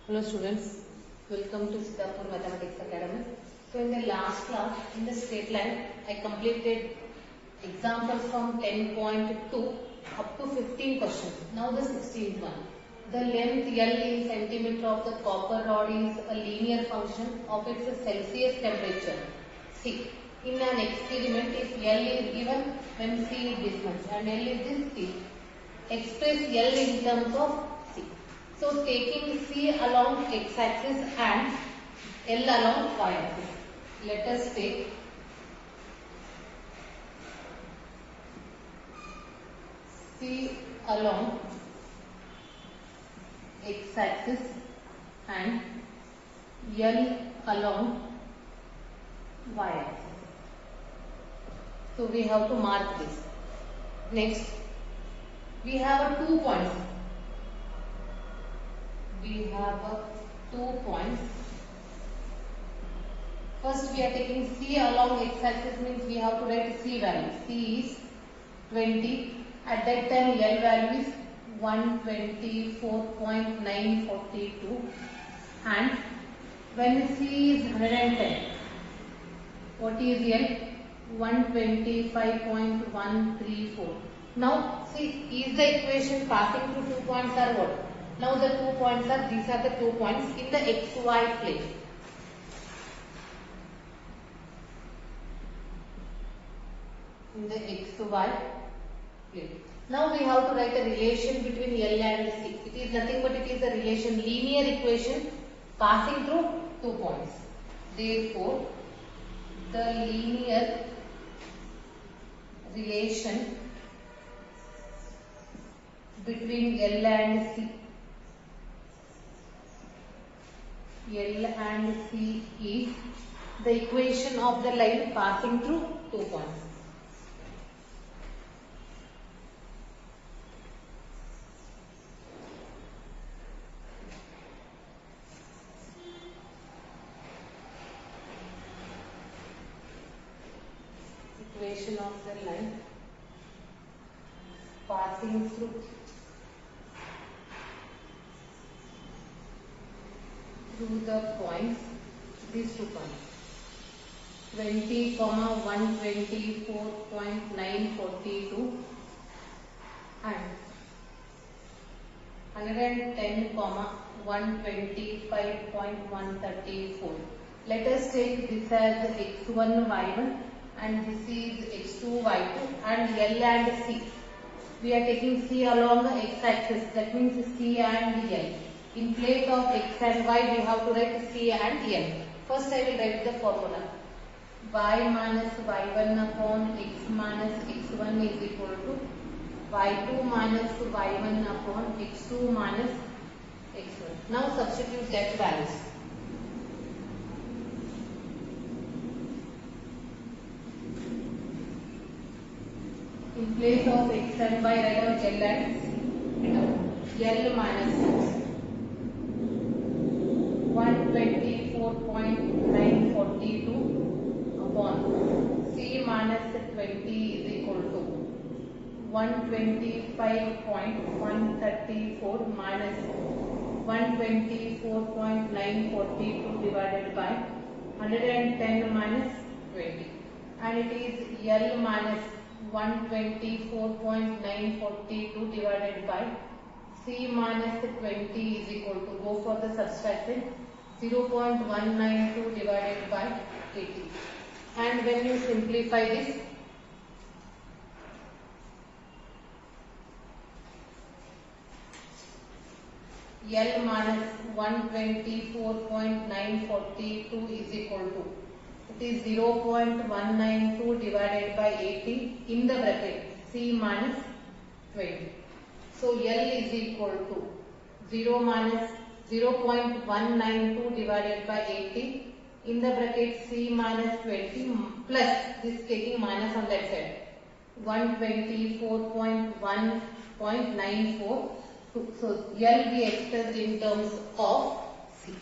Hello students, welcome to Siddhapur Mathematics Academy. So in the last class, in the straight line, I completed examples from 10.2 up to 15 questions. Now the 16th one. The length L in centimeter of the copper rod is a linear function of its Celsius temperature. C. In an experiment, if L is given when C is this much and L is this C, express L in terms of C. So taking C along x-axis and L along y-axis. Let us take C along x-axis and L along y-axis. So we have to mark this. Next, we have 2 points. We have 2 points. First we are taking C along x-axis, means we have to write C value. C is 20. At that time L value is 124.942 and when C is 110, what is L? 125.134. Now see, is the equation passing through 2 points or what? Now the 2 points are, these are the 2 points in the xy plane. In the xy plane. Now we have to write a relation between L and C. It is nothing but it is a relation, linear equation passing through 2 points. Therefore, the linear relation between L and C. L and C is the equation of the line passing through 2 points. Equation of the line passing through the points, these 2 points, 20, 124.942 and 110, 125.134. Let us take this as x1, y1 and this is x2, y2 and L and C. We are taking C along the x-axis, that means C and L. In place of x and y, we have to write C and L. First I will write the formula. Y minus y1 upon x minus x1 is equal to y2 minus y1 upon x2 minus x1. Now substitute that values. In place of x and y, write down L and C. L minus 124.942 upon C minus 20 is equal to 125.134 minus 124.942 divided by 110 minus 20, and it is L minus 124.942 divided by C minus 20 is equal to, go for the subtraction, 0.192 divided by 80. And when you simplify this, L minus 124.942 is equal to, it is 0.192 divided by 80 in the bracket C minus 20. So L is equal to 0.192 divided by 80 in the bracket C minus 20 plus this taking minus on that side, 124.1.94. So L we expressed in terms of C.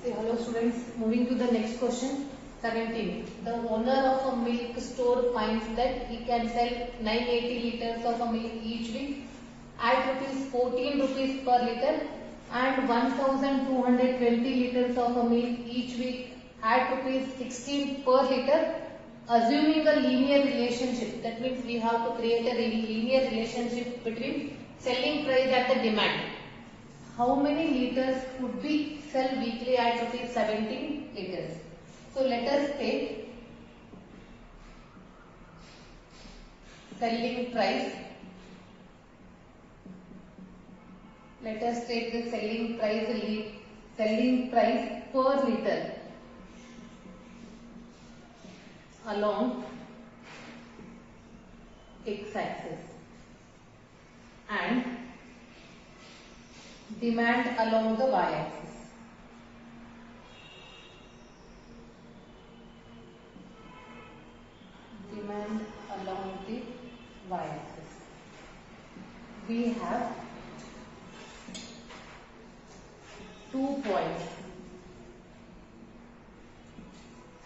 Say hello students. Moving to the next question. 17. The owner of a milk store finds that he can sell 980 liters of a milk each week at rupees 14 rupees per liter and 1220 liters of a milk each week at rupees 16 per liter, assuming a linear relationship. That means we have to create a linear relationship between selling price and the demand. How many liters could we sell weekly at rupees 17 liters? So let us take selling price. Let us take the selling price per liter along x-axis and demand along the y-axis. Demand along the y-axis. We have 2 points.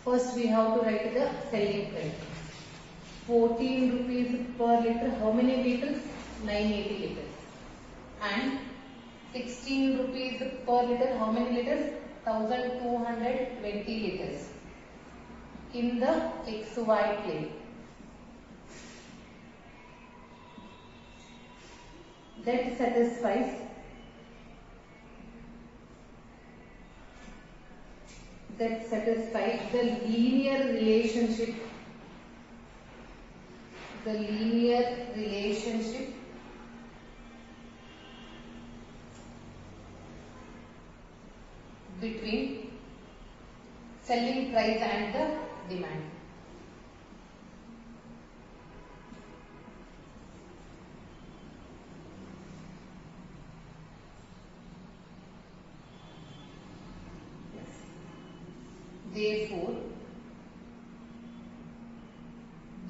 First we have to write the selling price. 14 rupees per liter. How many liters? 980 liters. And 16 rupees per liter. How many liters? 1220 liters. In the XY plane. That satisfies the linear relationship between selling price and the demand. Therefore,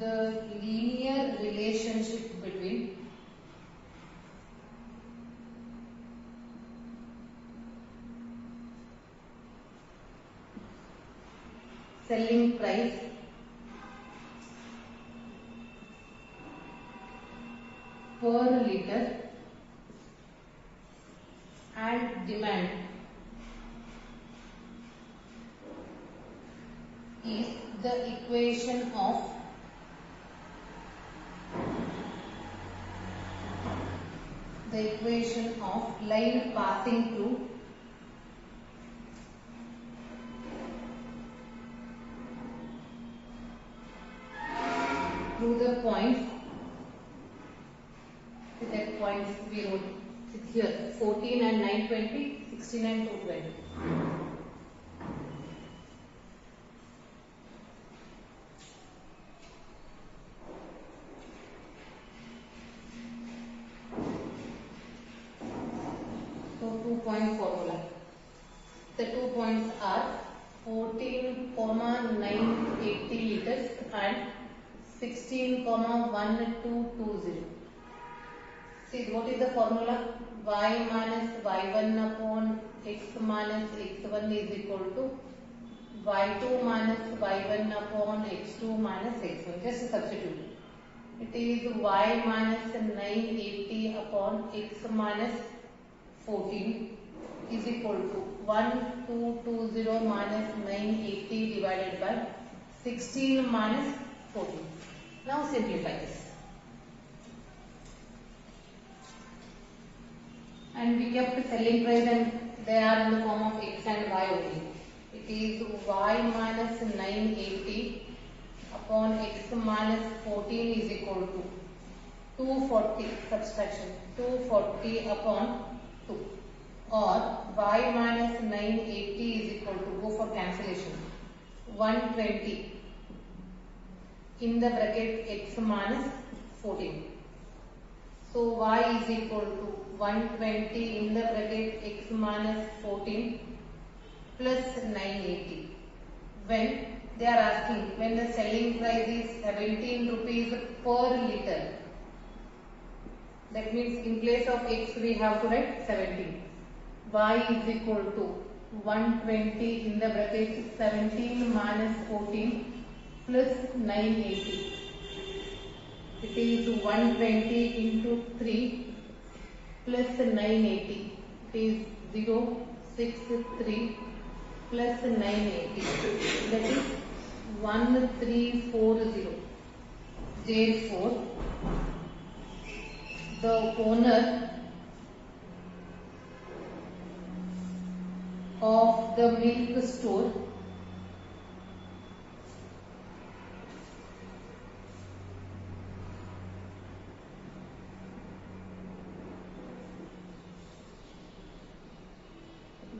the linear relationship between selling price per liter and demand is the equation of line passing through the points. That points we wrote here 14 and 920, 16 and 220. So 2-point formula. The 2 points are 14,980 liters and 16,1220. See, what is the formula? Y minus y1 upon x minus x1 is equal to y2 minus y1 upon x2 minus x1. Just substitute. It is y minus 980 upon x minus 14 is equal to 1220 minus 980 divided by 16 minus 14. Now simplify this. And we kept selling price and they are in the form of x and y only. It is y minus 980 upon x minus 14 is equal to 240, subtraction, 240 upon 2, or y minus 980 is equal to, go for cancellation, 120 in the bracket x minus 14. So y is equal to 120 in the bracket x minus 14 plus 980. When they are asking, when the selling price is 17 rupees per liter, that means in place of x we have to write 17. Y is equal to 120 in the bracket 17 minus 14 plus 980. It is 120 into 3 plus 980. It is 063 plus 980. That is 1340. Therefore, the owner of the milk store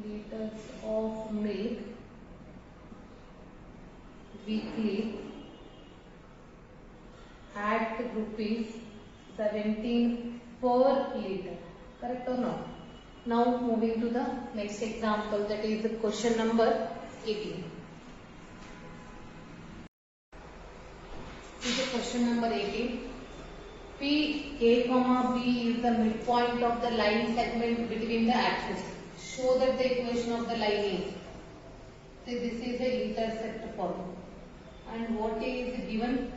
liters of milk weekly at rupees 17 per liter. Correct or not? Now moving to the next example, that is the question number 18. This is question number 18. P A comma B is the midpoint of the line segment between the axes. Show that the equation of the line is. So this is the intercept form. And what is given?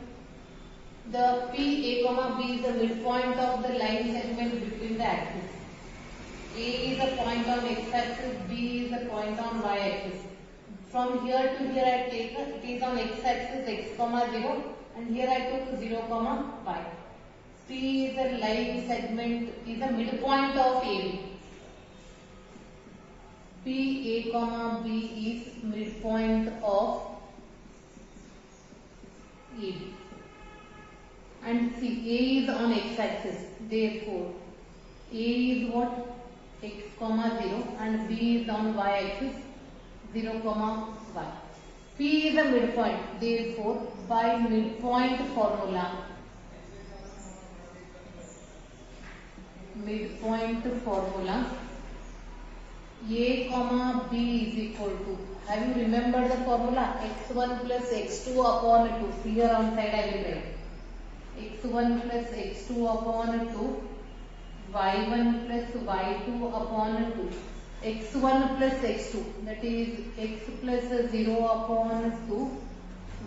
The P A comma B is the midpoint of the line segment between the axes. A is a point on x-axis, B is a point on y-axis. From here to here I take it is on x-axis x comma 0 and here I took 0 comma y. P is a line segment, is a midpoint of AB. P A comma B is midpoint of AB. And see, A is on x-axis, therefore A is what? X comma 0 and B is on y-axis 0 comma y. P is a midpoint, therefore by midpoint formula, A comma B is equal to, have you remembered the formula? X1 plus X2 upon 2, here on side I will write X1 plus X2 upon 2, Y1 plus Y2 upon 2, X1 plus X2, that is X plus 0 upon 2,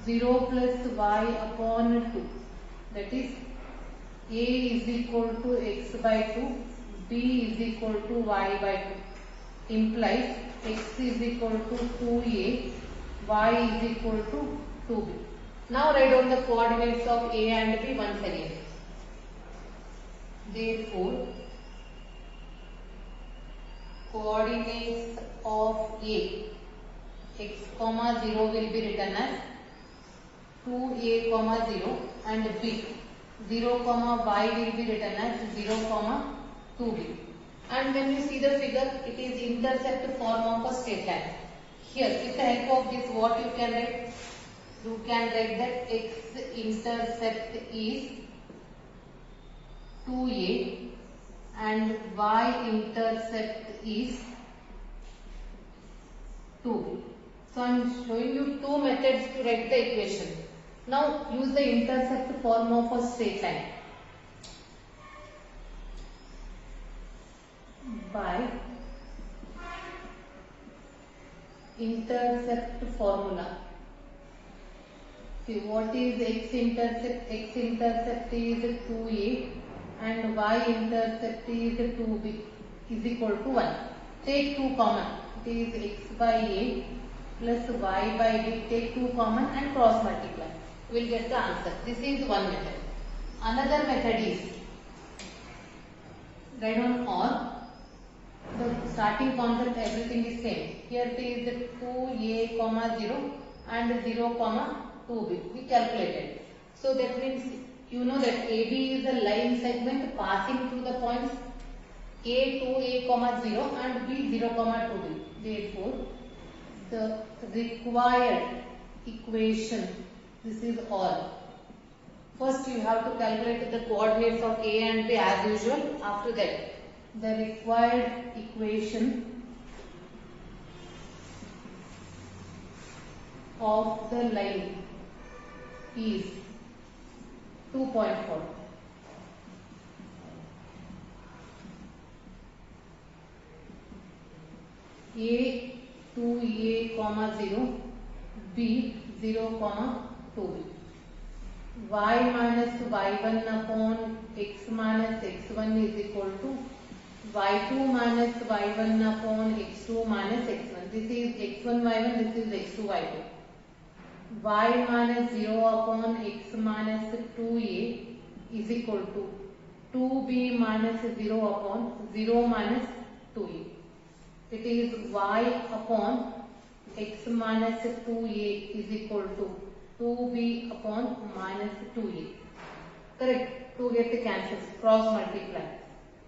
0 plus Y upon 2, that is A is equal to X by 2, B is equal to Y by 2, implies X is equal to 2A, Y is equal to 2B. Now write down the coordinates of A and B once again. Therefore, coordinates of A, x comma 0 will be written as 2A comma 0 and B 0 comma y will be written as 0 comma 2B. And when you see the figure, it is intercept form of a straight line. Here, with the help of this, what you can write? You can write that x-intercept is 2A and y-intercept is 2B. So I am showing you two methods to write the equation. Now use the intercept form of a straight line. By intercept formula. See what is x-intercept? X-intercept is 2A and y-intercept is 2B is equal to 1. Take 2 common. It is x by A plus y by B. Take 2 common and cross multiply. We will get the answer. This is one method. Another method is, write on or. The starting concept, everything is same. Here it is 2A comma 0 and 0 comma 2B. We calculated. So that means you know that AB is a line segment passing through the points A 2A comma 0 and B 0 comma 2B. Therefore, the required equation, this is all. First you have to calculate the coordinates of A and B as usual. After that, the required equation of the line is 2.4. A 2a comma 0, b 0 comma 2b. Y minus y1 upon x minus x1 is equal to y2 minus y1 upon x2 minus x1. This is x1 y1, this is x2 y2. Y minus 0 upon x minus 2a is equal to 2b minus 0 upon 0 minus 2a. It is y upon x minus 2a is equal to 2b upon minus 2a. Correct? 2 get the cancels, cross multiply.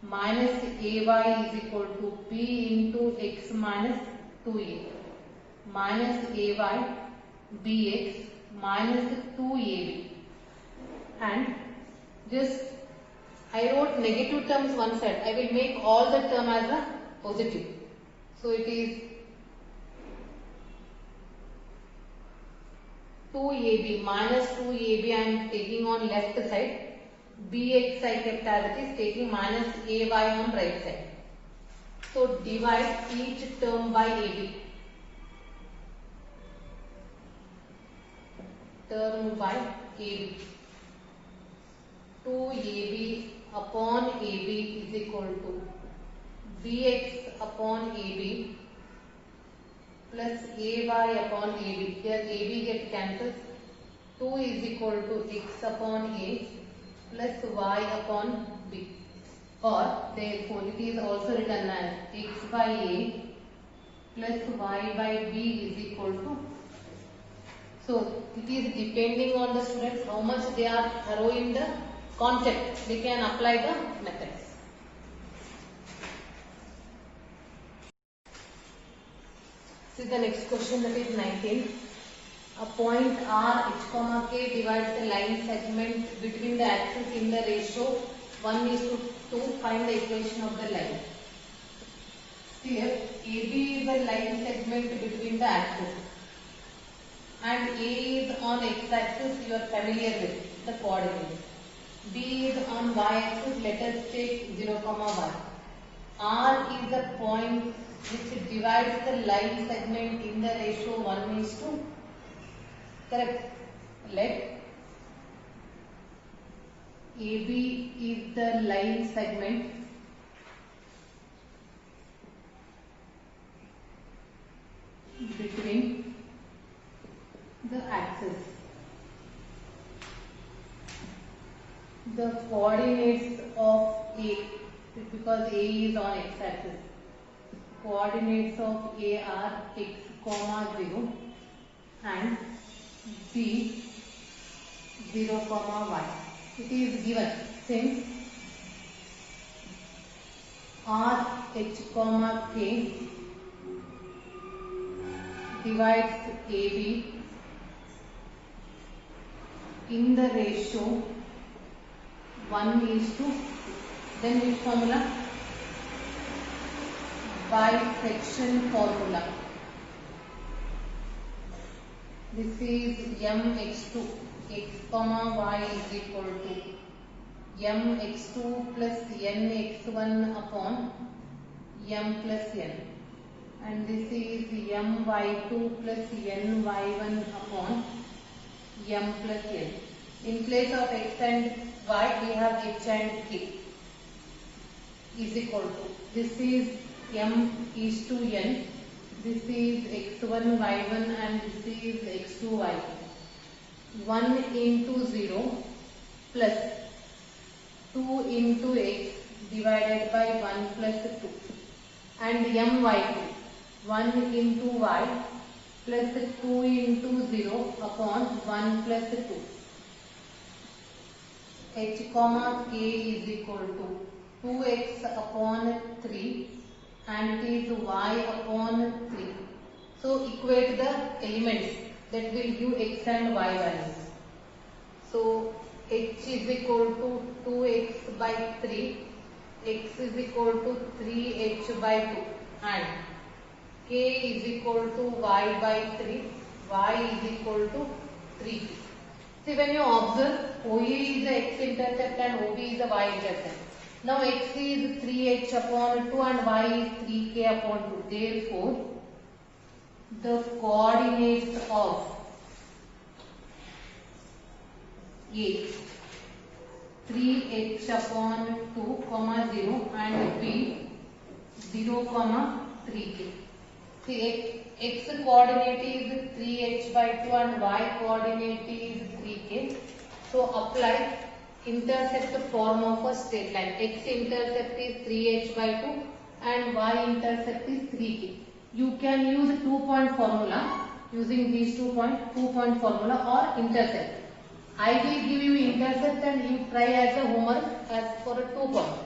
Minus ay is equal to b into x minus 2a. Minus ay bx minus 2ab. And just I wrote negative terms one side. I will make all the term as a positive. So it is 2ab minus 2ab I am taking on left side. Bx I kept as it is, taking minus ay on right side. So divide each term by ab. Term by ab. 2ab upon ab is equal to bx upon ab plus ay upon ab. Here ab get cancels. 2 is equal to x upon a plus y upon b. Or therefore it is also written as x by a plus y by b is equal to. So it is depending on the students how much they are thorough in the concept. They can apply the methods. See the next question, that is 19. A point R h comma k divides the line segment between the axes in the ratio 1:2. Find the equation of the line. Here AB is the line segment between the axes and A is on x-axis. You are familiar with the coordinates. B is on y-axis. Let us take 0, y. R is the point which divides the line segment in the ratio 1:2. Correct. Let AB is the line segment between the axes. The coordinates of A, because A is on x-axis, coordinates of A are x, 0 and B 0, y. It is given since R h, k divides AB in the ratio 1:2. Then which formula? Bisection formula. This is mx2, x, y is equal to mx2 plus nx1 upon m plus n, and this is my2 plus ny1 upon m plus n. In place of x and y, we have h and k is equal to, this is m:n, this is x1 y1 and this is x2 y2. 1 into 0 plus 2 into x divided by 1 plus 2, and my2 1 into y plus 2 into 0 upon 1 plus 2. H comma k is equal to 2x upon 3 and it is y upon 3. So equate the elements that will give x and y values. So h is equal to 2x by 3, x is equal to 3h by 2 and k is equal to y by 3, y is equal to 3. See, when you observe, OA is the x-intercept and OB is the y-intercept. Now x is 3h upon 2 and y is 3k upon 2. Therefore, the coordinates of A 3h upon 2 comma 0 and B 0 comma 3k. See, x coordinate is 3h by 2 and y coordinate is 3k. So apply intercept form of a straight line. X intercept is 3h by 2 and y intercept is 3k. You can use 2-point formula using these 2-point formula or intercept. I will give you intercept and you try as a homework as for a 2-point.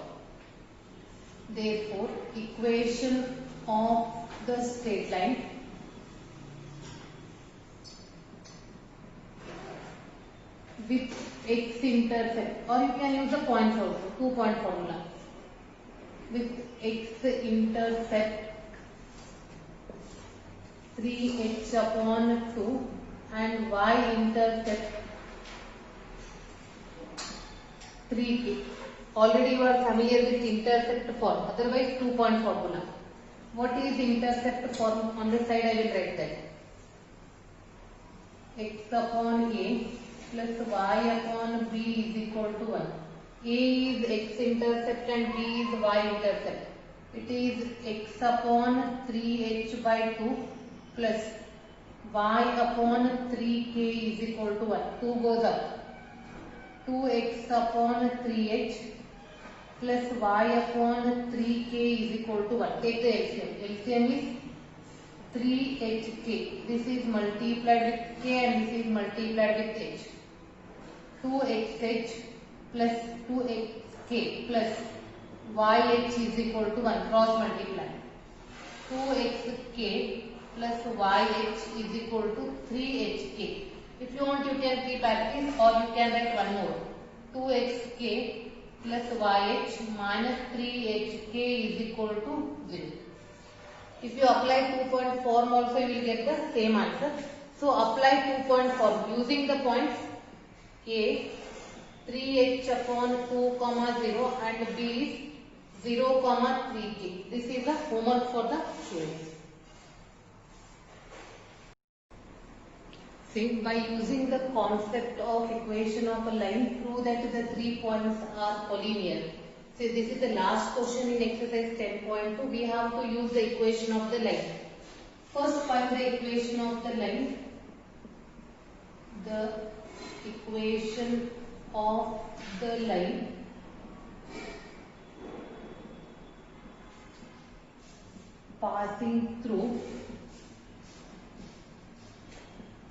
Therefore, equation of the straight line with x intercept, or you can use the points also, 2-point formula. With x intercept 3h upon 2 and y intercept 3k. Already you are familiar with intercept form, otherwise 2-point formula. What is intercept form? On the side I will write that. X upon a plus y upon b is equal to 1. A is x intercept and b is y intercept. It is x upon 3h by 2 plus y upon 3k is equal to 1. 2 goes up. 2x upon 3h plus y upon 3k is equal to 1. Take the LCM. LCM is 3hk. This is multiplied with k and this is multiplied with h. 2xh plus 2xk plus yh is equal to 1. Cross multiply. 2xk plus yh is equal to 3hk. If you want, you can keep as is or you can write one more. 2xk plus yh minus 3hk is equal to 0. If you apply 2-point form also, you will get the same answer. So apply 2-point form using the points A 3h upon 2 comma 0 and B is 0 comma 3k. This is the homework for the students. See, by using the concept of equation of a line, prove that the 3 points are collinear. So this is the last question in exercise 10.2. We have to use the equation of the line. First find the equation of the line. The equation of the line passing through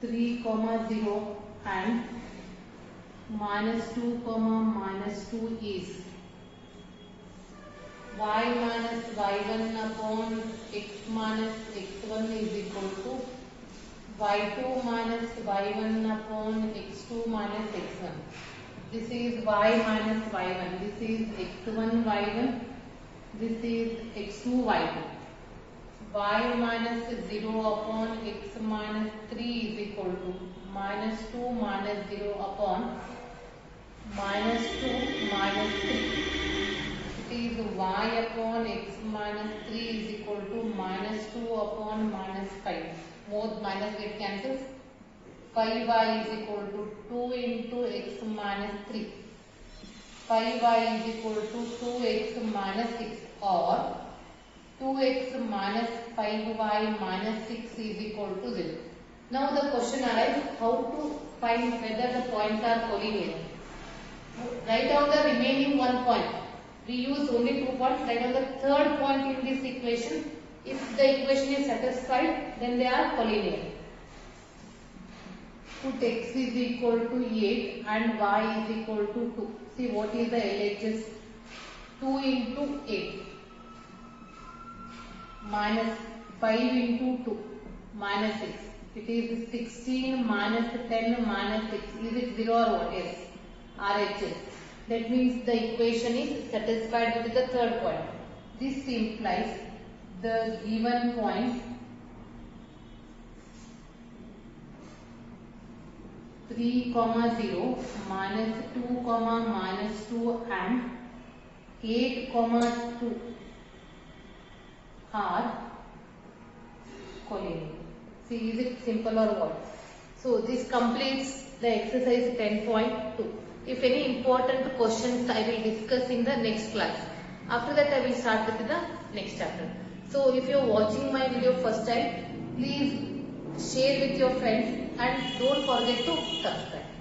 3, 0 and minus 2, minus 2 is y minus y1 upon x minus x1 is equal to y2 minus y1 upon x2 minus x1. This is y minus y1. This is x1 y1. This is x2 y2. Y minus 0 upon x minus 3 is equal to minus 2 minus 0 upon minus 2 minus 3. It is y upon x minus 3 is equal to minus 2 upon minus 5. Both minus get cancels. 5y is equal to 2 into x minus 3. 5y is equal to 2x minus 6 or 2x minus 5y minus 6 is equal to 0. Now the question arises how to find whether the points are collinear. Write down the remaining one point. We use only 2 points. Write down the third point in this equation. If the equation is satisfied, then they are collinear. Put x is equal to 8 and y is equal to 2. See what is the LHS? 2 into 8 minus 5 into 2 minus 6. It is 16 minus 10 minus 6. Is it 0 or what? Yes. RHS. That means the equation is satisfied with the third point. This implies the given points 3, 0, minus 2, minus 2 and 8, 2 are collinear. See, is it simple or what? So this completes the exercise 10.2. If any important questions, I will discuss in the next class. After that, I will start with the next chapter. So if you are watching my video first time, please share with your friends and don't forget to subscribe.